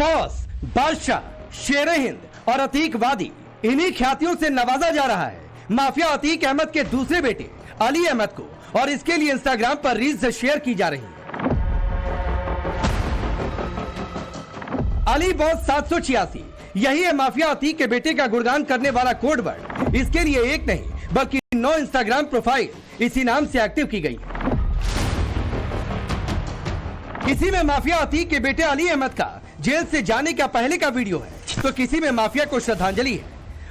Boss, बादशाह, शेर-ए-हिंद और अतीकवादी, इन्हीं ख्यातियों से नवाजा जा रहा है माफिया अतीक अहमद के दूसरे बेटे अली अहमद को, और इसके लिए इंस्टाग्राम पर रील्स शेयर की जा रही है। अली बॉस 786, यही है माफिया अतीक के बेटे का गुणगान करने वाला कोड वर्ड। इसके लिए एक नहीं बल्कि 9 इंस्टाग्राम प्रोफाइल इसी नाम से एक्टिव की गई। किसी में माफिया अतीक के बेटे अली अहमद का जेल से जाने का पहले का वीडियो है, तो किसी में माफिया को श्रद्धांजलि है।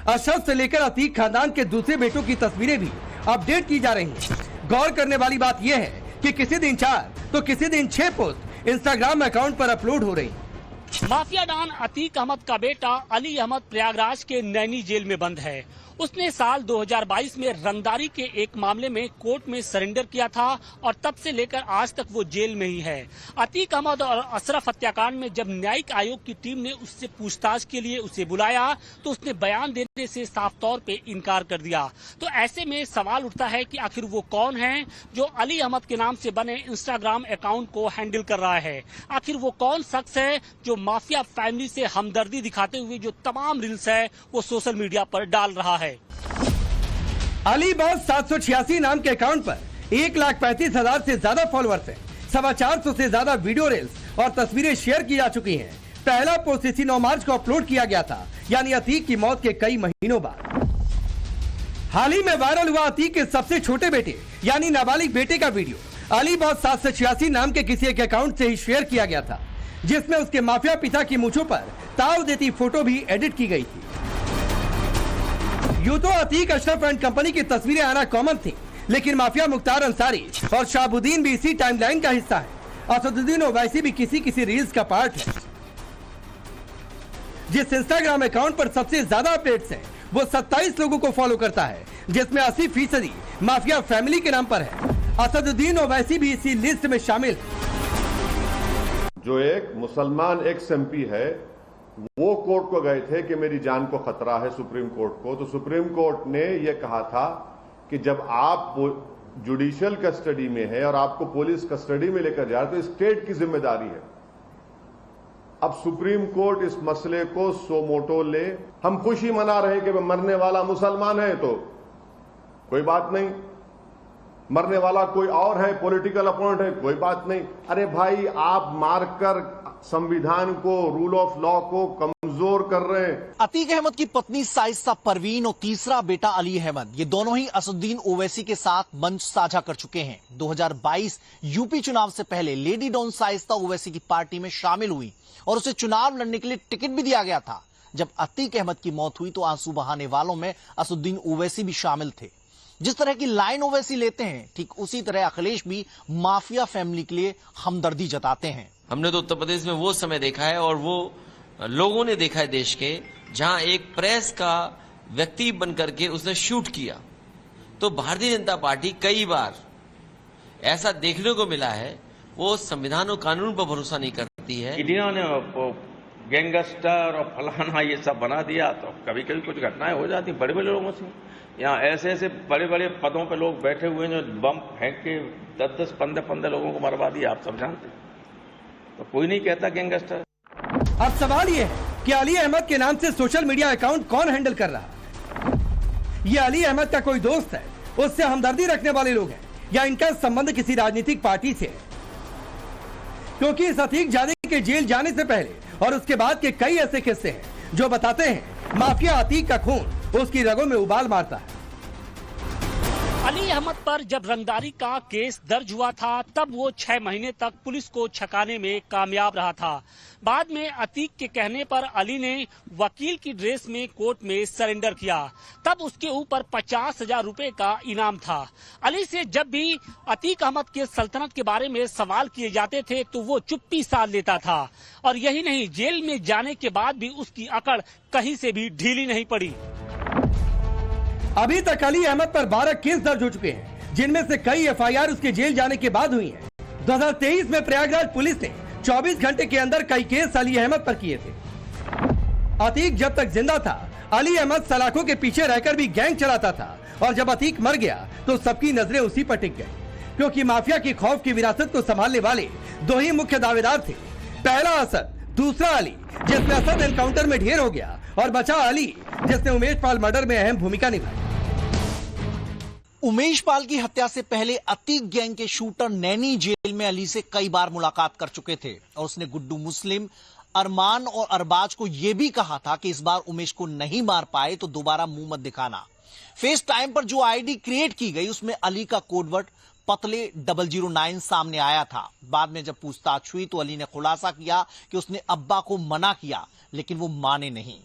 अशरफ से लेकर अतीक खानदान के दूसरे बेटों की तस्वीरें भी अपडेट की जा रही हैं। गौर करने वाली बात यह है कि किसी दिन 4 तो किसी दिन 6 पोस्ट इंस्टाग्राम अकाउंट पर अपलोड हो रही हैं। माफिया डॉन अतीक अहमद का बेटा अली अहमद प्रयागराज के नैनी जेल में बंद है। उसने साल 2022 में रंगदारी के एक मामले में कोर्ट में सरेंडर किया था और तब से लेकर आज तक वो जेल में ही है। अतीक अहमद और अशरफ हत्याकांड में जब न्यायिक आयोग की टीम ने उससे पूछताछ के लिए उसे बुलाया तो उसने बयान देने से साफ तौर पे इनकार कर दिया। तो ऐसे में सवाल उठता है कि आखिर वो कौन है जो अली अहमद के नाम से बने इंस्टाग्राम अकाउंट को हैंडल कर रहा है। आखिर वो कौन शख्स है जो माफिया फैमिली से हमदर्दी दिखाते हुए जो तमाम रील्स है वो सोशल मीडिया पर डाल रहा है। अली बॉस 786 नाम के अकाउंट पर 1,35,000 से ज्यादा फॉलोअर्स हैं। 450 से ज्यादा वीडियो रील्स और तस्वीरें शेयर की जा चुकी हैं। पहला पोस्ट इसी 9 मार्च को अपलोड किया गया था, यानी अतीक की मौत के कई महीनों बाद। हाल ही में वायरल हुआ अतीक के सबसे छोटे बेटे यानी नाबालिग बेटे का वीडियो अली बॉस 786 नाम के किसी एक अकाउंट से ही शेयर किया गया था, जिसमें उसके माफिया पिता की मूंछों पर ताव देती फोटो भी एडिट की गई थी। यूं तो अतीक, अशरफ एंड कंपनी की तस्वीरें आना कॉमन थी, लेकिन माफिया मुख्तार अंसारी और शाहबुद्दीन भी इसी टाइमलाइन का हिस्सा है। असदुद्दीन ओवैसी भी किसी रील्स का पार्ट है। जिस इंस्टाग्राम अकाउंट पर सबसे ज्यादा अपडेट्स हैं, वो 27 लोगों को फॉलो करता है, जिसमें 80% माफिया फैमिली के नाम पर है। असदुद्दीन ओवैसी भी इसी लिस्ट में शामिल है। जो एक मुसलमान एक्स एमपी है, वो कोर्ट को गए थे कि मेरी जान को खतरा है सुप्रीम कोर्ट को, तो सुप्रीम कोर्ट ने यह कहा था कि जब आप जुडिशियल कस्टडी में है और आपको पुलिस कस्टडी में लेकर जा रहे तो स्टेट की जिम्मेदारी है। अब सुप्रीम कोर्ट इस मसले को सो मोटो ले। हम खुशी मना रहे कि मरने वाला मुसलमान है तो कोई बात नहीं, मरने वाला कोई और है, पॉलिटिकल अपोनेंट है, कोई बात नहीं। अरे भाई, आप मारकर संविधान को, रूल ऑफ लॉ को कमजोर कर रहे हैं। अतीक अहमद की पत्नी साइस्ता परवीन और तीसरा बेटा अली अहमद, ये दोनों ही असदुद्दीन ओवैसी के साथ मंच साझा कर चुके हैं। 2022 यूपी चुनाव से पहले लेडी डॉन साइस्ता ओवैसी की पार्टी में शामिल हुई और उसे चुनाव लड़ने के लिए टिकट भी दिया गया था। जब अतीक अहमद की मौत हुई तो आंसू बहाने वालों में असदुद्दीन ओवैसी भी शामिल थे। जिस तरह की लाइन ओवैसी लेते हैं, ठीक उसी तरह अखिलेश भी माफिया फैमिली के लिए हमदर्दी जताते हैं। हमने तो उत्तर प्रदेश में वो समय देखा है और वो लोगों ने देखा है देश के, जहां एक प्रेस का व्यक्ति बनकर के उसने शूट किया। तो भारतीय जनता पार्टी कई बार ऐसा देखने को मिला है, वो संविधान और कानून पर भरोसा नहीं करती है। इन्होंने गैंगस्टर और फलाना ये सब बना दिया, तो कभी कभी कुछ घटनाएं हो जाती बड़े बड़े लोगों से। यहाँ ऐसे ऐसे बड़े बड़े पदों पे लोग बैठे हुए हैं जो बम फेंक के 10-10, 15-15 लोगों को मरवा दिया, आप सब जानते हैं। तो कोई नहीं कहता गैंगस्टर। अब सवाल ये है कि अली अहमद के नाम से सोशल मीडिया अकाउंट कौन हैंडल कर रहा है? ये अली अहमद का कोई दोस्त है, उससे हमदर्दी रखने वाले लोग हैं, या इनका संबंध किसी राजनीतिक पार्टी से है? क्योंकि इस अतीक जादे के जेल जाने से पहले और उसके बाद के कई ऐसे किस्से हैं जो बताते हैं माफिया अतीक का खून उसकी रगों में उबाल मारता है। अली अहमद पर जब रंगदारी का केस दर्ज हुआ था तब वो 6 महीने तक पुलिस को छकाने में कामयाब रहा था। बाद में अतीक के कहने पर अली ने वकील की ड्रेस में कोर्ट में सरेंडर किया। तब उसके ऊपर 50,000 रुपए का इनाम था। अली से जब भी अतीक अहमद के सल्तनत के बारे में सवाल किए जाते थे तो वो चुप्पी साध लेता था। और यही नहीं, जेल में जाने के बाद भी उसकी अकड़ कहीं से भी ढीली नहीं पड़ी। अभी तक अली अहमद पर 12 केस दर्ज हो चुके हैं, जिनमें से कई FIR उसके जेल जाने के बाद हुई हैं। 2023 में प्रयागराज पुलिस ने 24 घंटे के अंदर कई केस अली अहमद पर किए थे। अतीक जब तक जिंदा था, अली अहमद सलाखों के पीछे रहकर भी गैंग चलाता था, और जब अतीक मर गया तो सबकी नजरें उसी पर टिक गई, क्योंकि माफिया की खौफ की विरासत को संभालने वाले 2 ही मुख्य दावेदार थे। पहला असद दूसरा अली जिसमें असद एनकाउंटर में ढेर हो गया, और बचा अली जिसने उमेश पाल मर्डर में अहम भूमिका निभाई। उमेश पाल की हत्या से पहले अतीक गैंग के शूटर नैनी जेल में अली से कई बार मुलाकात कर चुके थे और उसने गुड्डू मुस्लिम, अरमान और अरबाज को यह भी कहा था कि इस बार उमेश को नहीं मार पाए तो दोबारा मुंह मत दिखाना। फेस टाइम पर जो आईडी क्रिएट की गई उसमें अली का कोडवर्ड पतले 009 सामने आया था। बाद में जब पूछताछ हुई तो अली ने खुलासा किया कि उसने अब्बा को मना किया, लेकिन वो माने नहीं।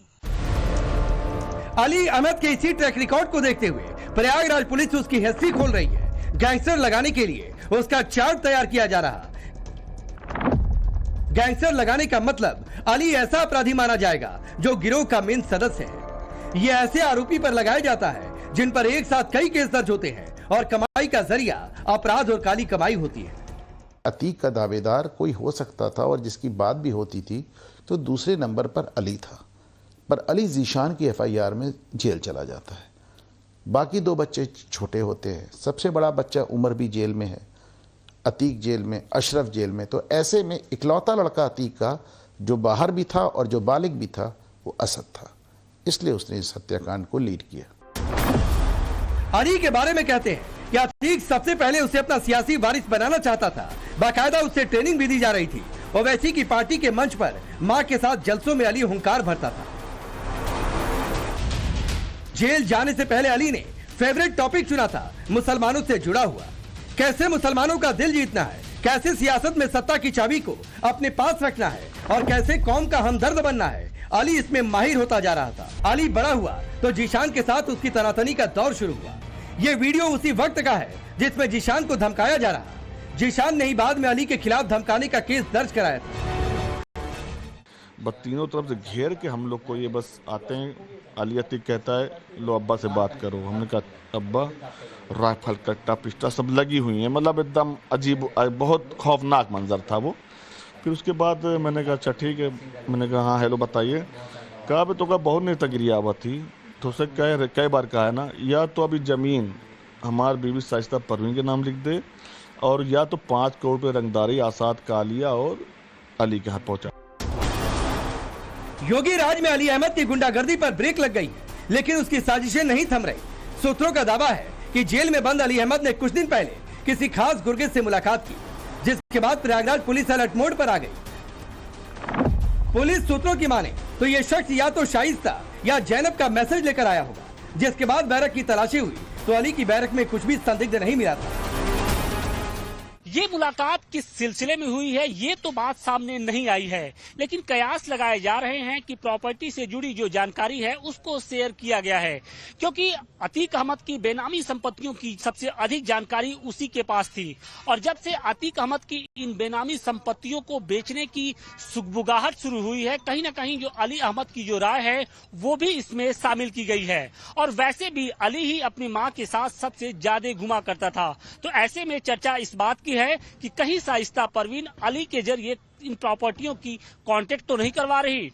अली अहमद के इसी ट्रैक रिकॉर्ड को देखते हुए प्रयागराज पुलिस उसकी हिस्ट्री खोल रही है। गैंगस्टर लगाने के लिए उसका चार्ट तैयार किया जा रहा। गैंगस्टर लगाने का मतलब अली ऐसा अपराधी माना जाएगा जो गिरोह का मेन सदस्य है। यह ऐसे आरोपी पर लगाया जाता है जिन पर एक साथ कई केस दर्ज होते हैं और कमाई का जरिया अपराध और काली कमाई होती है। अतीक का दावेदार कोई हो सकता था और जिसकी बात भी होती थी तो दूसरे नंबर पर अली था, पर अली जीशान की एफआईआर में जेल चला जाता है। बाकी दो बच्चे छोटे होते हैं, सबसे बड़ा बच्चा उमर भी जेल में है, अतीक जेल में, अशरफ जेल में। तो ऐसे में इकलौता लड़का अतीक का जो बाहर भी था और जो बालिग भी था वो असद था, इसलिए उसने इस हत्याकांड को लीड किया। अली के बारे में कहते हैं कि अतीक सबसे पहले उसे अपना सियासी वारिस बनाना चाहता था। बाकायदा उससे ट्रेनिंग भी दी जा रही थी। ओवैसी की पार्टी के मंच पर मां के साथ जलसों में अली हुंकार भरता था। जेल जाने से पहले अली ने फेवरेट टॉपिक चुना था मुसलमानों से जुड़ा हुआ। कैसे मुसलमानों का दिल जीतना है, कैसे सियासत में सत्ता की चाबी को अपने पास रखना है और कैसे कौम का हमदर्द बनना है, अली इसमें माहिर होता जा रहा था। अली बड़ा हुआ तो जीशान के साथ उसकी तनातनी का दौर शुरू हुआ। ये वीडियो उसी वक्त का है जिसमें जीशान को धमकाया जा रहा। जीशान ने ही बाद में अली के खिलाफ धमकाने का केस दर्ज कराया था। बस तीनों तरफ से घेर के हम लोग को ये बस आते हैं। अली अतीक कहता है लो अब्बा से बात करो। हमने कहा अब्बा, राइफल कट्टा पिस्टा सब लगी हुई है, मतलब एकदम अजीब, बहुत खौफनाक मंजर था वो। फिर उसके बाद मैंने कहा अच्छा ठीक है। मैंने कहा हाँ हेलो बताइए। कहा भी तो का बहुत नहीं तगरिया हुआ थी तो उसे कई बार कहा है ना, या तो अभी ज़मीन हमारी बीवी साइस्ता परवीन के नाम लिख दे और या तो 5 करोड़ रुपये रंगदारी आसाद कालिया और अली के हाथ पहुँचा। योगी राज में अली अहमद की गुंडागर्दी पर ब्रेक लग गई, लेकिन उसकी साजिशें नहीं थम रही। सूत्रों का दावा है कि जेल में बंद अली अहमद ने कुछ दिन पहले किसी खास गुर्गे से मुलाकात की, जिसके बाद प्रयागराज पुलिस अलर्ट मोड पर आ गई। पुलिस सूत्रों की माने तो ये शख्स या तो शाइस्ता या जैनब का मैसेज लेकर आया होगा। जिसके बाद बैरक की तलाशी हुई तो अली की बैरक में कुछ भी संदिग्ध नहीं मिला था। ये मुलाकात किस सिलसिले में हुई है ये तो बात सामने नहीं आई है, लेकिन कयास लगाए जा रहे हैं कि प्रॉपर्टी से जुड़ी जो जानकारी है उसको शेयर किया गया है, क्योंकि अतीक अहमद की बेनामी संपत्तियों की सबसे अधिक जानकारी उसी के पास थी। और जब से अतीक अहमद की इन बेनामी संपत्तियों को बेचने की सुगबुगाहट शुरू हुई है, कहीं न कहीं जो अली अहमद की जो राय है वो भी इसमें शामिल की गई है। और वैसे भी अली ही अपनी माँ के साथ सबसे ज्यादा घुमा करता था, तो ऐसे में चर्चा इस बात की है कि कहीं साइस्ता परवीन अली के जरिए इन प्रॉपर्टियों की कांटेक्ट तो नहीं करवा रही।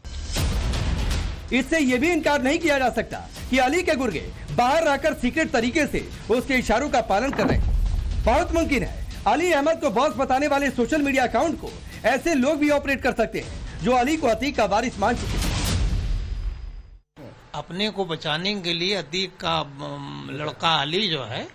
इससे यह भी इनकार नहीं किया जा सकता कि अली के गुर्गे बाहर रहकर सीक्रेट तरीके से उसके इशारों का पालन कर रहे हैं। बहुत मुमकिन है अली अहमद को बॉस बताने वाले सोशल मीडिया अकाउंट को ऐसे लोग भी ऑपरेट कर सकते हैं जो अली को अतीक का वारिस मान चुके हैं। अपने को बचाने के लिए अतीक का लड़का अली जो है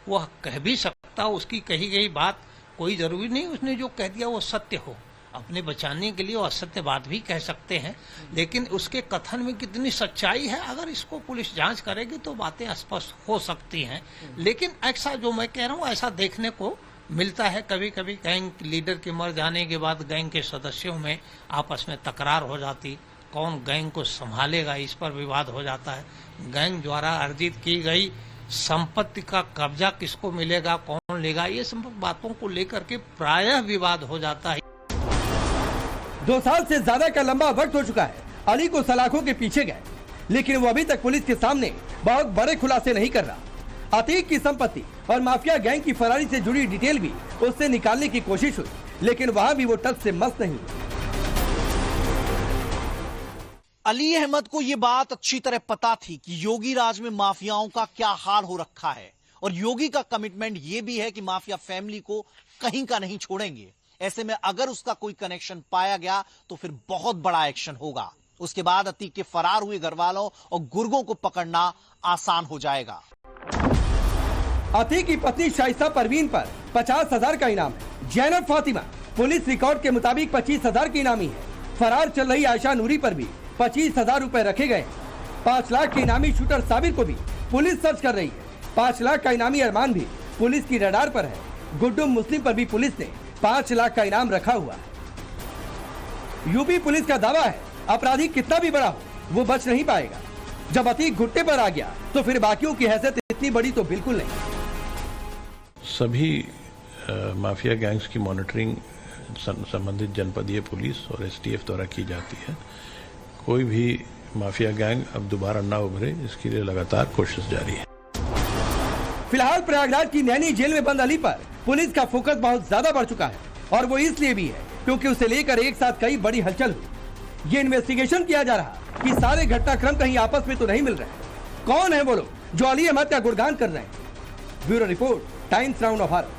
वह कह भी सकता, उसकी कही गई बात कोई जरूरी नहीं उसने जो कह दिया वो सत्य हो। अपने बचाने के लिए वो असत्य बात भी कह सकते हैं, लेकिन उसके कथन में कितनी सच्चाई है अगर इसको पुलिस जांच करेगी तो बातें स्पष्ट हो सकती हैं। लेकिन ऐसा जो मैं कह रहा हूँ ऐसा देखने को मिलता है। कभी कभी गैंग लीडर के मर जाने के बाद गैंग के सदस्यों में आपस में तकरार हो जाती, कौन गैंग को संभालेगा इस पर विवाद हो जाता है। गैंग द्वारा अर्जित की गई संपत्ति का कब्जा किसको मिलेगा, कौन लेगा, ये सब बातों को लेकर के प्रायः विवाद हो जाता है। 2 साल से ज्यादा का लंबा वक्त हो चुका है अली को सलाखों के पीछे गए, लेकिन वो अभी तक पुलिस के सामने बहुत बड़े खुलासे नहीं कर रहा। अतीक की संपत्ति और माफिया गैंग की फरारी से जुड़ी डिटेल भी उससे निकालने की कोशिश हुई, लेकिन वहां भी वो टच से मस्त नहीं हुआ। अली अहमद को यह बात अच्छी तरह पता थी कि योगी राज में माफियाओं का क्या हाल हो रखा है, और योगी का कमिटमेंट यह भी है कि माफिया फैमिली को कहीं का नहीं छोड़ेंगे। ऐसे में अगर उसका कोई कनेक्शन पाया गया तो फिर बहुत बड़ा एक्शन होगा। उसके बाद अतीक के फरार हुए घरवालों और गुर्गों को पकड़ना आसान हो जाएगा। अतीक की पत्नी शाइस्ता परवीन पर 50,000 का इनाम है। जैनब फातिमा पुलिस रिकॉर्ड के मुताबिक 25,000 की इनामी है। फरार चल रही आयशा नूरी पर भी 25,000 रुपए रखे गए। 5 लाख के इनामी शूटर साबिर को भी पुलिस सर्च कर रही है। 5 लाख का इनामी अरमान भी पुलिस की रडार पर है। गुड्डू मुस्लिम पर भी पुलिस ने 5 लाख का इनाम रखा हुआ है। यूपी पुलिस का दावा है अपराधी कितना भी बड़ा हो वो बच नहीं पाएगा। जब अतीक घुट्टे पर आ गया तो फिर बाकियों की हैसियत इतनी बड़ी तो बिल्कुल नहीं। सभी माफिया गैंग्स की मॉनिटरिंग संबंधित जनपदीय पुलिस और एसटीएफ द्वारा की जाती है। कोई भी माफिया गैंग अब दोबारा ना उभरे, इसके लिए लगातार कोशिश जारी है। फिलहाल प्रयागराज की नैनी जेल में बंद अली पर पुलिस का फोकस बहुत ज्यादा बढ़ चुका है और वो इसलिए भी है क्योंकि उसे लेकर एक साथ कई बड़ी हलचल हुई। ये इन्वेस्टिगेशन किया जा रहा कि सारे घटनाक्रम कहीं आपस में तो नहीं मिल रहे। कौन है वो लोग जो अली अहमद का गुणगान कर रहे हैं? Bureau report, times now Bharat.